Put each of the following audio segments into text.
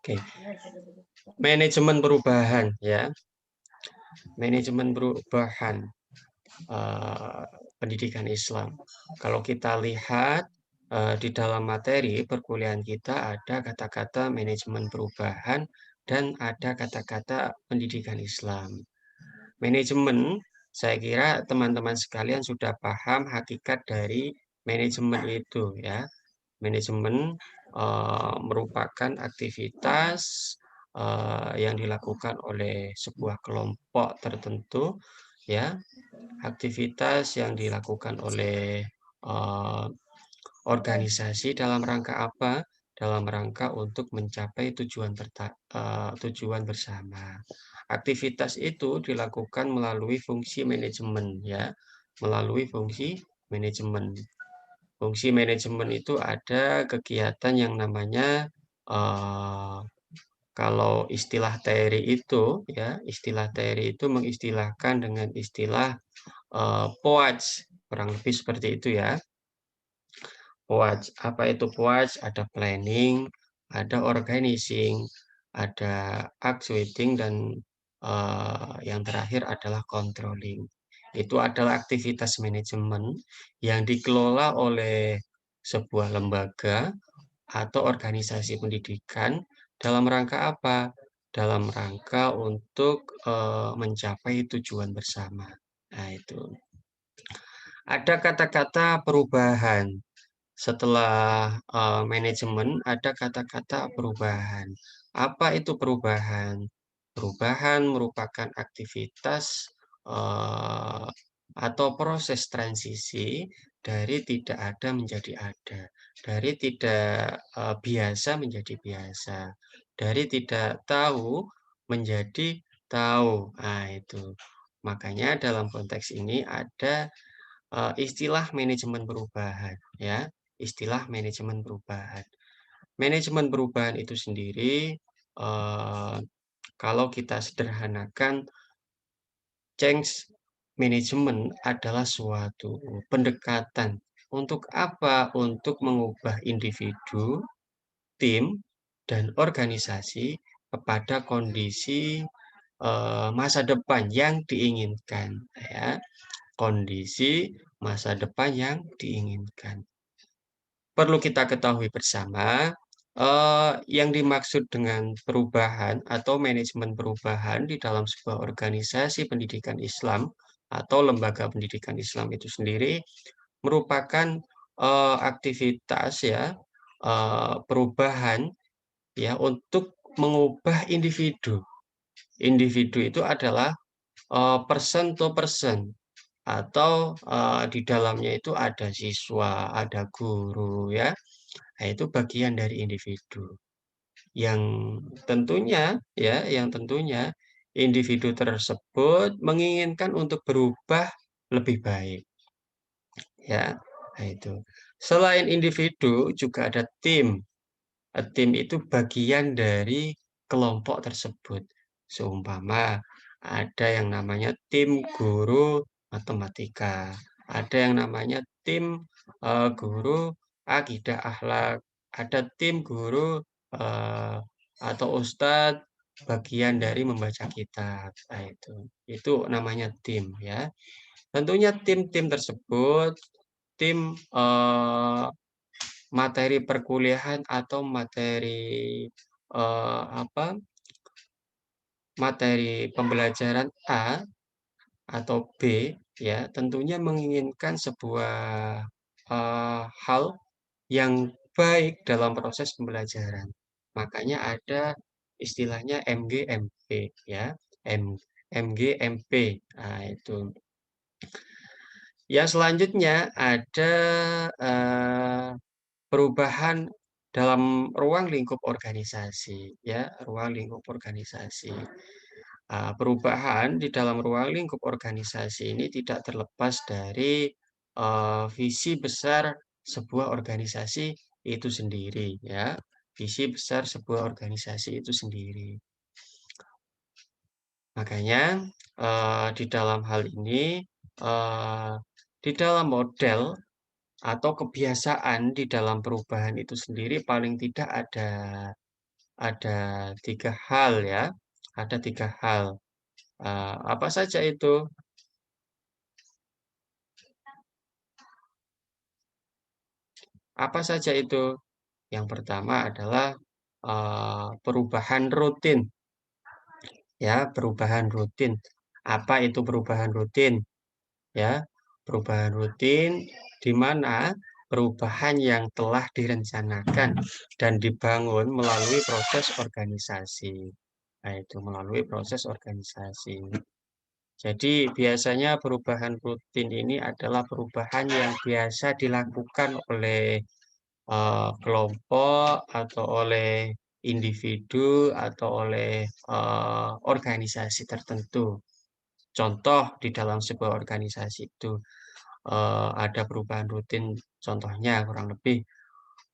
Oke, manajemen perubahan ya, manajemen perubahan eh, pendidikan Islam. Kalau kita lihat di dalam materi perkuliahan kita ada kata-kata manajemen perubahan dan ada kata-kata pendidikan Islam. Manajemen, saya kira teman-teman sekalian sudah paham hakikat dari manajemen itu ya. Manajemen merupakan aktivitas yang dilakukan oleh sebuah kelompok tertentu, ya, aktivitas yang dilakukan oleh eh, organisasi dalam rangka apa? Dalam rangka untuk mencapai tujuan bersama. Aktivitas itu dilakukan melalui fungsi manajemen, ya, melalui fungsi manajemen. Fungsi manajemen itu ada kegiatan yang namanya eh, kalau istilah teori itu ya, istilah teori itu mengistilahkan dengan istilah POAJ, kurang lebih seperti itu ya. POAJ, apa itu POAJ? Ada planning, ada organizing, ada actuating dan yang terakhir adalah controlling. Itu adalah aktivitas manajemen yang dikelola oleh sebuah lembaga atau organisasi pendidikan dalam rangka apa? Dalam rangka untuk mencapai tujuan bersama. Nah, itu. Ada kata-kata perubahan. Setelah manajemen, ada kata-kata perubahan. Apa itu perubahan? Perubahan merupakan aktivitas eh, atau proses transisi dari tidak ada menjadi ada, dari tidak biasa menjadi biasa, dari tidak tahu menjadi tahu. Nah, itu. Makanya dalam konteks ini ada istilah manajemen perubahan, ya, istilah manajemen perubahan. Manajemen perubahan itu sendiri, kalau kita sederhanakan, change management adalah suatu pendekatan untuk apa? Untuk mengubah individu, tim, dan organisasi kepada kondisi masa depan yang diinginkan, ya. Kondisi masa depan yang diinginkan. Perlu kita ketahui bersama, yang dimaksud dengan perubahan atau manajemen perubahan di dalam sebuah organisasi pendidikan Islam atau lembaga pendidikan Islam itu sendiri merupakan aktivitas ya, perubahan ya untuk mengubah individu. Individu itu adalah person to person atau di dalamnya itu ada siswa, ada guru ya. Nah, itu bagian dari individu yang tentunya ya, yang tentunya individu tersebut menginginkan untuk berubah lebih baik ya. Nah, itu. Selain individu juga ada tim. Tim itu bagian dari kelompok tersebut. Seumpama ada yang namanya tim guru matematika, ada yang namanya tim guru akidah akhlak, ada tim guru eh, atau ustadz bagian dari membaca kitab. Nah, itu namanya tim ya. Tentunya tim-tim tersebut tim materi perkuliahan atau materi apa? Materi pembelajaran A atau B ya, tentunya menginginkan sebuah hal yang baik dalam proses pembelajaran. Makanya ada istilahnya MGMP ya, MGMP. Nah, itu. Yang selanjutnya ada eh, perubahan dalam ruang lingkup organisasi, ya, ruang lingkup organisasi. Perubahan di dalam ruang lingkup organisasi ini tidak terlepas dari visi besar sebuah organisasi itu sendiri, ya, visi besar sebuah organisasi itu sendiri. Makanya di dalam hal ini, eh, di dalam model atau kebiasaan di dalam perubahan itu sendiri paling tidak ada ada 3 hal ya, ada 3 hal. Apa saja itu? Apa saja itu? Yang pertama adalah, perubahan rutin, ya, perubahan rutin. Apa itu perubahan rutin? Ya, perubahan rutin di mana perubahan yang telah direncanakan dan dibangun melalui proses organisasi. Nah, itu melalui proses organisasi. Jadi biasanya perubahan rutin ini adalah perubahan yang biasa dilakukan oleh kelompok atau oleh individu atau oleh organisasi tertentu. Contoh di dalam sebuah organisasi itu ada perubahan rutin, contohnya kurang lebih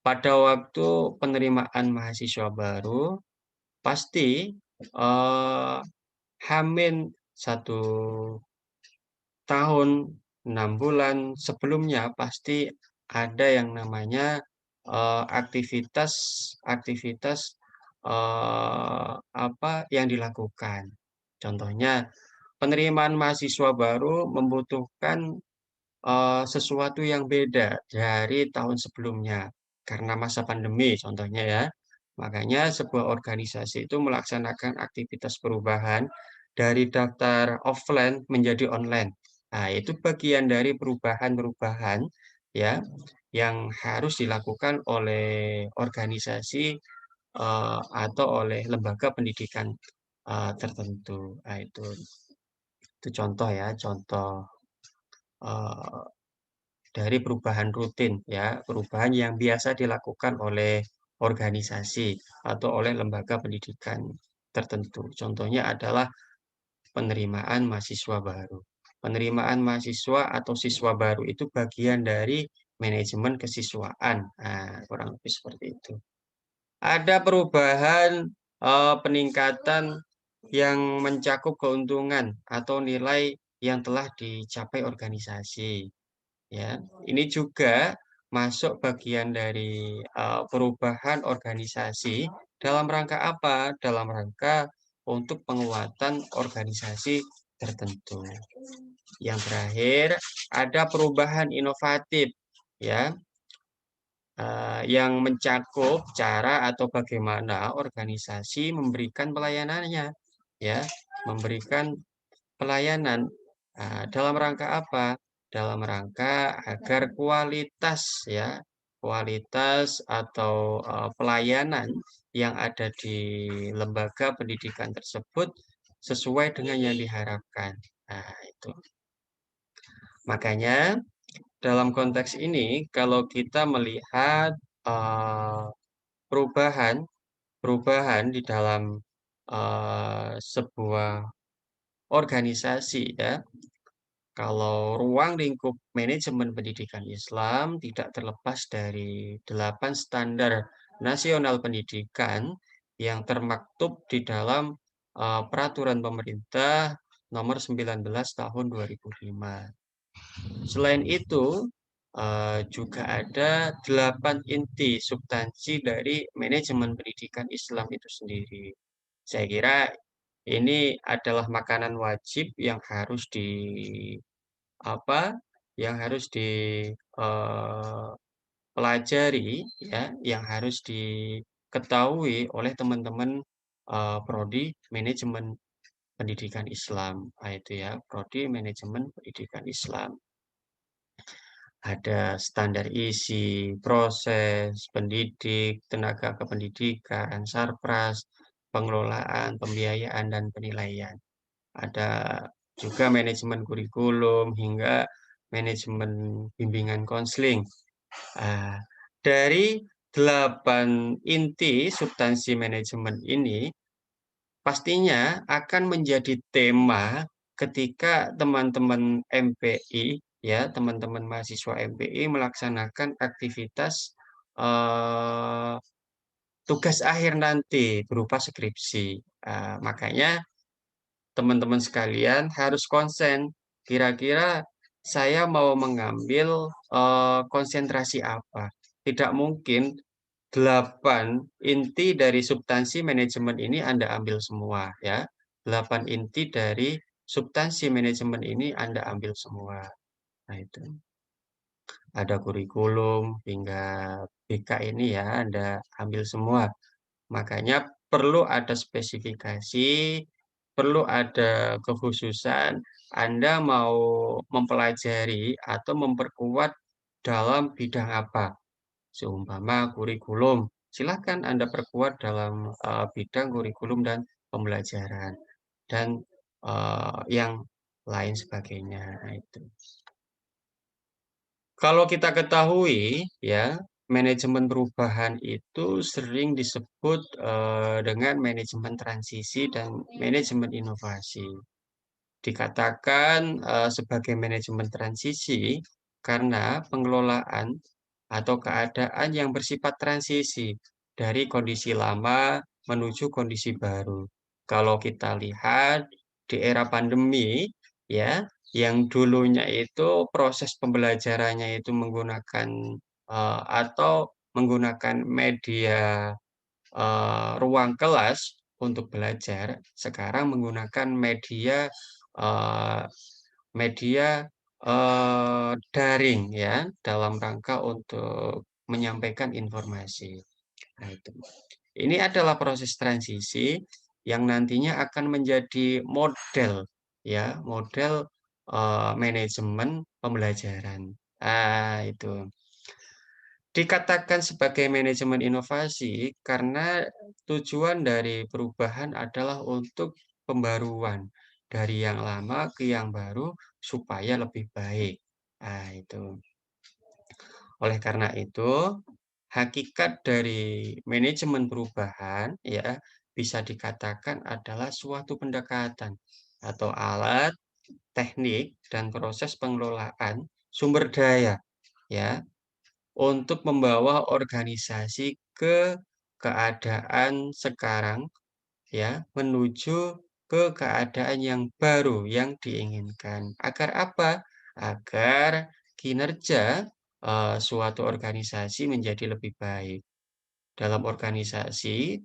pada waktu penerimaan mahasiswa baru pasti eh, Hamin 1 tahun 6 bulan sebelumnya pasti ada yang namanya aktivitas aktivitas apa yang dilakukan. Contohnya penerimaan mahasiswa baru membutuhkan sesuatu yang beda dari tahun sebelumnya, karena masa pandemi contohnya ya. Makanya sebuah organisasi itu melaksanakan aktivitas perubahan dari daftar offline menjadi online. Nah, itu bagian dari perubahan-perubahan ya yang harus dilakukan oleh organisasi atau oleh lembaga pendidikan tertentu. Nah, itu contoh ya, contoh eh, dari perubahan rutin ya, perubahan yang biasa dilakukan oleh organisasi atau oleh lembaga pendidikan tertentu. Contohnya adalah penerimaan mahasiswa baru. Penerimaan mahasiswa atau siswa baru itu bagian dari manajemen kesiswaan. Nah, kurang lebih seperti itu. Ada perubahan peningkatan yang mencakup keuntungan atau nilai yang telah dicapai organisasi. Ya, ini juga masuk bagian dari perubahan organisasi dalam rangka apa? Dalam rangka untuk penguatan organisasi tertentu. Yang terakhir, ada perubahan inovatif, ya, yang mencakup cara atau bagaimana organisasi memberikan pelayanannya, ya, memberikan pelayanan dalam rangka apa? Dalam rangka agar kualitas ya, kualitas atau pelayanan yang ada di lembaga pendidikan tersebut sesuai dengan yang diharapkan. Nah, itu. Makanya dalam konteks ini kalau kita melihat eh, perubahan perubahan di dalam sebuah organisasi ya. Kalau ruang lingkup manajemen pendidikan Islam tidak terlepas dari 8 standar nasional pendidikan yang termaktub di dalam peraturan pemerintah nomor 19 tahun 2005. Selain itu, juga ada 8 inti substansi dari manajemen pendidikan Islam itu sendiri. Saya kira ini adalah makanan wajib yang harus apa yang harus dipelajari ya, yang harus diketahui oleh teman-teman prodi manajemen pendidikan Islam. Nah, itu ya, prodi manajemen pendidikan Islam. Ada standar isi, proses, pendidik, tenaga kependidikan, sarpras, pengelolaan, pembiayaan, dan penilaian. Ada juga manajemen kurikulum hingga manajemen bimbingan konseling. Ah, dari 8 inti substansi manajemen ini pastinya akan menjadi tema ketika teman-teman MPI ya, teman-teman mahasiswa MPI melaksanakan aktivitas eh, tugas akhir nanti berupa skripsi. Makanya teman-teman sekalian harus konsen. Kira-kira saya mau mengambil konsentrasi apa? Tidak mungkin 8 inti dari substansi manajemen ini Anda ambil semua ya. 8 inti dari substansi manajemen ini Anda ambil semua. Nah itu. Ada kurikulum hingga BK ini ya Anda ambil semua. Makanya perlu ada spesifikasi, perlu ada kekhususan, Anda mau mempelajari atau memperkuat dalam bidang apa. Seumpama kurikulum, silakan Anda perkuat dalam bidang kurikulum dan pembelajaran dan yang lain sebagainya. Nah, itu. Kalau kita ketahui ya, manajemen perubahan itu sering disebut dengan manajemen transisi dan manajemen inovasi. Dikatakan sebagai manajemen transisi karena pengelolaan atau keadaan yang bersifat transisi dari kondisi lama menuju kondisi baru. Kalau kita lihat di era pandemi, ya, yang dulunya itu proses pembelajarannya itu menggunakan atau menggunakan media ruang kelas untuk belajar, sekarang menggunakan media eee, media, daring ya, dalam rangka untuk menyampaikan informasi. Nah itu. Ini adalah proses transisi yang nantinya akan menjadi model ya, model, manajemen pembelajaran. Ah, itu. Dikatakan sebagai manajemen inovasi karena tujuan dari perubahan adalah untuk pembaruan dari yang lama ke yang baru supaya lebih baik. Nah, itu. Oleh karena itu, hakikat dari manajemen perubahan ya bisa dikatakan adalah suatu pendekatan atau alat, teknik, dan proses pengelolaan sumber daya ya untuk membawa organisasi ke keadaan sekarang ya, menuju ke keadaan yang baru yang diinginkan. Agar apa? Agar kinerja, suatu organisasi menjadi lebih baik. Dalam organisasi,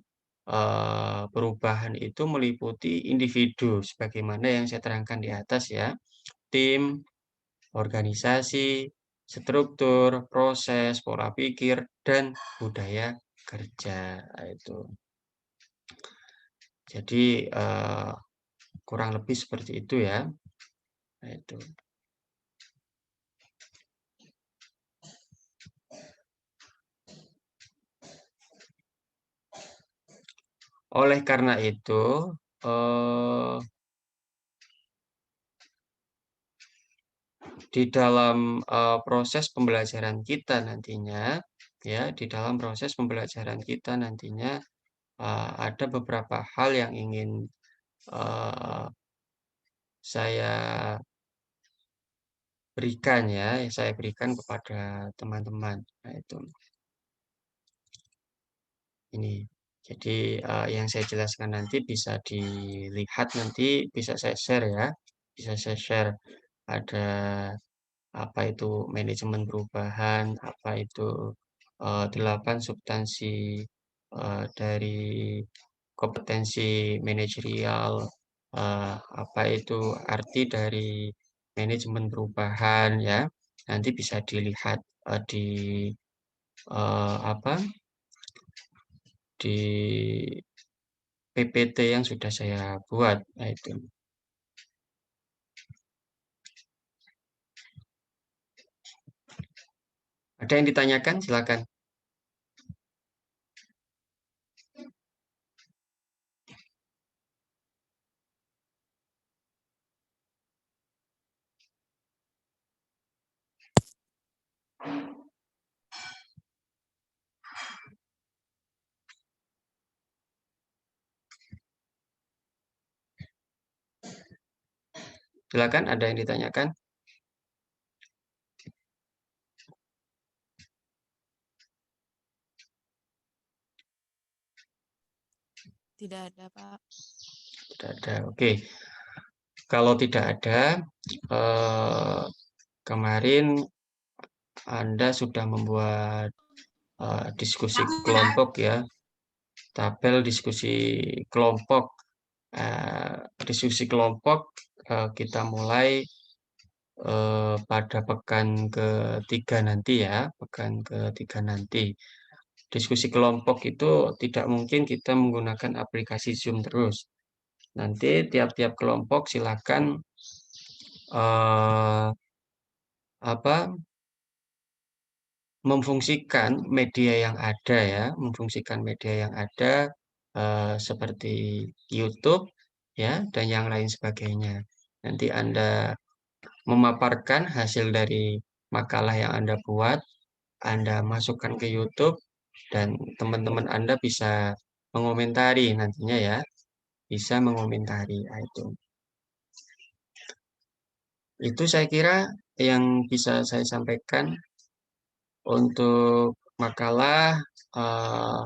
perubahan itu meliputi individu sebagaimana yang saya terangkan di atas ya, tim, organisasi, struktur, proses, pola pikir, dan budaya kerja, itu. Jadi, kurang lebih seperti itu ya. Nah, itu. Oleh karena itu, eee, di dalam, proses pembelajaran kita nantinya, ya, di dalam proses pembelajaran kita nantinya, ada beberapa hal yang ingin, eee, saya berikan ya, yang saya berikan kepada teman-teman. Nah, itu. Ini. Jadi, yang saya jelaskan nanti bisa dilihat nanti, bisa saya share ya, bisa saya share. Ada apa itu manajemen perubahan, apa itu, 8 substansi, dari kompetensi manajerial, apa itu arti dari manajemen perubahan ya. Nanti bisa dilihat, di, apa, di PPT yang sudah saya buat. Nah itu. Ada yang ditanyakan? Silakan. Silakan, ada yang ditanyakan? Tidak ada, Pak. Tidak ada. Oke. Kalau tidak ada, kemarin Anda sudah membuat diskusi kelompok ya, tabel diskusi kelompok. Diskusi kelompok kita mulai pada pekan ketiga nanti ya, pekan ketiga nanti. Diskusi kelompok itu tidak mungkin kita menggunakan aplikasi Zoom terus. Nanti tiap-tiap kelompok silakan apa memfungsikan media yang ada ya, memfungsikan media yang ada seperti YouTube ya dan yang lain sebagainya. Nanti Anda memaparkan hasil dari makalah yang Anda buat, Anda masukkan ke YouTube dan teman-teman Anda bisa mengomentari nantinya ya, bisa mengomentari. Nah, itu saya kira yang bisa saya sampaikan untuk makalah. eh,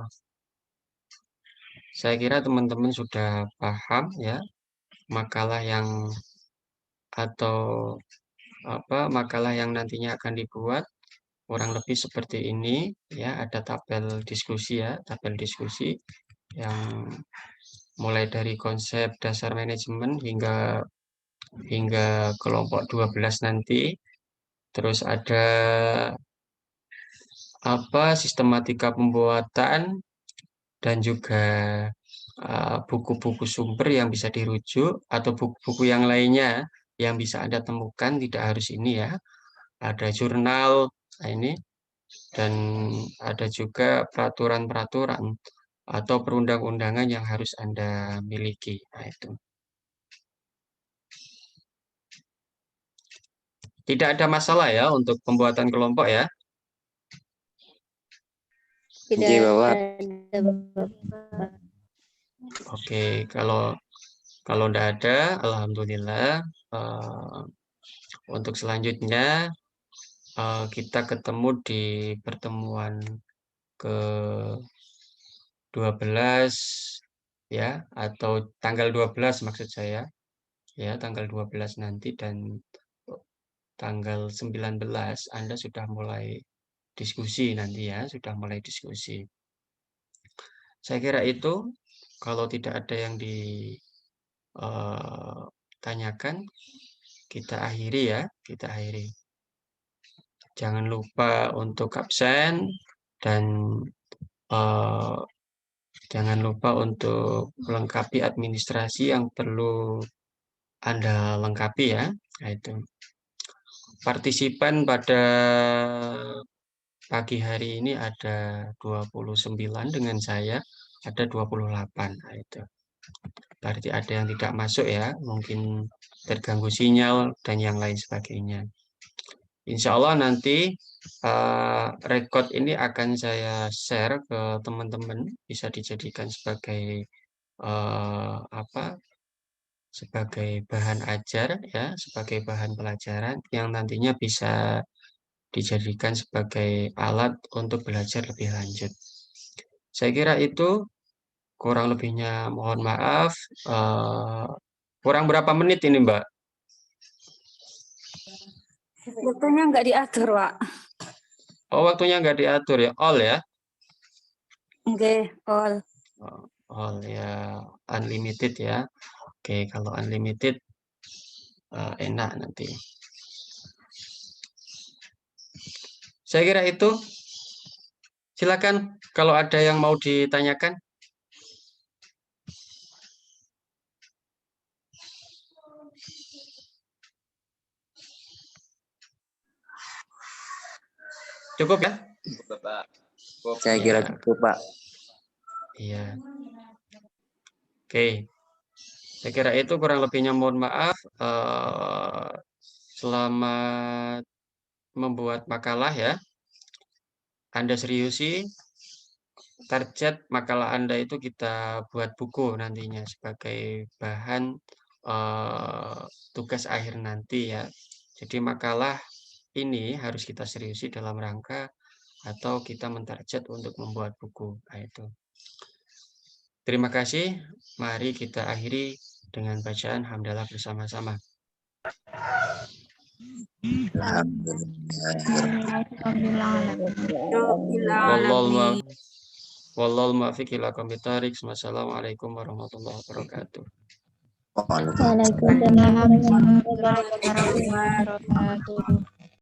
saya kira teman-teman sudah paham ya makalah yang atau makalah yang nantinya akan dibuat kurang lebih seperti ini ya, ada tabel diskusi ya, tabel diskusi yang mulai dari konsep dasar manajemen hingga hingga kelompok 12 nanti. Terus ada sistematika pembuatan dan juga buku-buku sumber yang bisa dirujuk atau buku-buku yang lainnya yang bisa Anda temukan, tidak harus ini ya. Ada jurnal, nah ini, dan ada juga peraturan-peraturan atau perundang-undangan yang harus Anda miliki. Nah, itu. Tidak ada masalah ya untuk pembuatan kelompok ya. Tidak ada, Bapak. Oke, kalau tidak ada, alhamdulillah. eh, untuk selanjutnya kita ketemu di pertemuan ke-12 ya, atau tanggal 12 maksud saya. Ya, tanggal 12 nanti dan tanggal 19 Anda sudah mulai diskusi nanti ya, sudah mulai diskusi. Saya kira itu kalau tidak ada yang ditanyakan, kita akhiri ya, kita akhiri. Jangan lupa untuk absen dan eh, jangan lupa untuk melengkapi administrasi yang perlu Anda lengkapi ya. Nah, itu. Partisipan pada pagi hari ini ada 29 dengan saya, ada 28. Nah, itu. Berarti ada yang tidak masuk ya, mungkin terganggu sinyal dan yang lain sebagainya. Insya Allah nanti rekod ini akan saya share ke teman-teman, bisa dijadikan sebagai apa? Sebagai bahan ajar ya, sebagai bahan pelajaran yang nantinya bisa dijadikan sebagai alat untuk belajar lebih lanjut. Saya kira itu kurang lebihnya mohon maaf. Eh, kurang berapa menit ini, Mbak? Waktunya nggak diatur, Pak. Oh, waktunya nggak diatur ya, all ya? Oke, all. Oh, all ya, unlimited ya. Oke, kalau unlimited enak nanti. Saya kira itu. Silakan kalau ada yang mau ditanyakan. Cukup ya? Saya kira Ya, cukup, Pak. iya. Oke. Saya kira itu kurang lebihnya mohon maaf. Selamat membuat makalah ya. Anda seriusi target makalah Anda itu kita buat buku nantinya sebagai bahan tugas akhir nanti ya. Jadi makalah ini harus kita seriusi dalam rangka atau kita mentarget untuk membuat buku. Nah, itu. Terima kasih. Mari kita akhiri dengan bacaan hamdalah bersama-sama. Wallahul muwaffiq ila aqwamit thoriq. Wassalamualaikum warahmatullahi wabarakatuh. Waalaikumsalam warahmatullahi wabarakatuh.